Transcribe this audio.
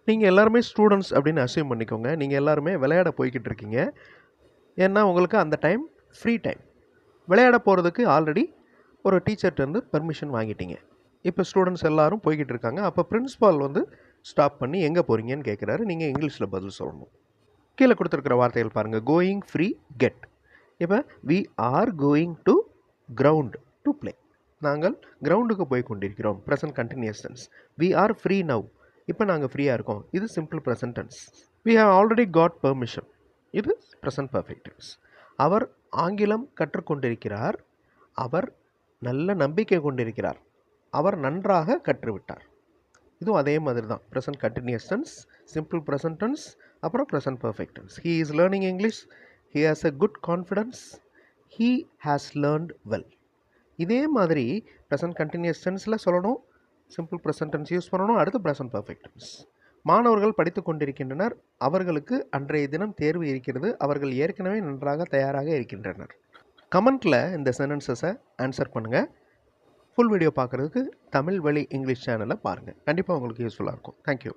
நீங்கள் எல்லாருமே ஸ்டூடெண்ட்ஸ் அப்படின்னு அஸ்யூம் பண்ணிக்கோங்க. நீங்கள் எல்லாருமே விளையாட போய்கிட்டு இருக்கீங்க. ஏன்னா உங்களுக்கு அந்த டைம் ஃப்ரீ டைம். விளையாட போகிறதுக்கு ஆல்ரெடி ஒரு டீச்சர்கிட்டருந்து பெர்மிஷன் வாங்கிட்டீங்க. இப்போ ஸ்டூடெண்ட்ஸ் எல்லாரும் போய்கிட்டு இருக்காங்க. அப்போ பிரின்ஸ்பால் வந்து ஸ்டாப் பண்ணி எங்கே போகிறீங்கன்னு கேட்குறாரு. நீங்கள் இங்கிலீஷில் பதில் சொல்லணும். கீழே கொடுத்துருக்கிற வார்த்தைகள் பாருங்கள். Going, free, get. இப்போ we are going to ground to play. நாங்கள் கிரவுண்டுக்கு போய் கொண்டிருக்கிறோம். Present continuous tense. We are free now. இப்போ நாங்கள் ஃப்ரீயாக இருக்கோம். இது simple present tense. We have already got permission. இது ப்ரெசன்ட் பர்ஃபெக்ட் டென்ஸ். அவர் ஆங்கிலம் கற்றுக்கொண்டிருக்கிறார். அவர் நல்ல நம்பிக்கை கொண்டிருக்கிறார். அவர் நன்றாக கற்றுவிட்டார். இதுவும் அதே மாதிரி தான். Present continuous tense, simple present tense, அப்புறம் present perfect tense. He is learning English. He has a good confidence. He has learnt well. இதே மாதிரி ப்ரெசன்ட் கண்டினியூஸ் டென்ஸில் சொல்லணும். சிம்பிள் ப்ரெசன்ட் டென்ஸ் யூஸ் பண்ணணும். அடுத்து ப்ரெசன்ட் பர்ஃபெக்ட் டென்ஸ். மாணவர்கள் படித்து கொண்டிருக்கின்றனர். அவர்களுக்கு அன்றைய தினம் தேர்வு இருக்கிறது. அவர்கள் ஏற்கனவே நன்றாக தயாராக இருக்கின்றனர். கமெண்ட்டில் இந்த சென்டென்சஸை ஆன்சர் பண்ணுங்கள். ஃபுல் வீடியோ பார்க்குறதுக்கு தமிழ் வழி இங்கிலீஷ் சேனலை பாருங்கள். கண்டிப்பாக உங்களுக்கு யூஸ்ஃபுல்லாக இருக்கும். தேங்க்யூ.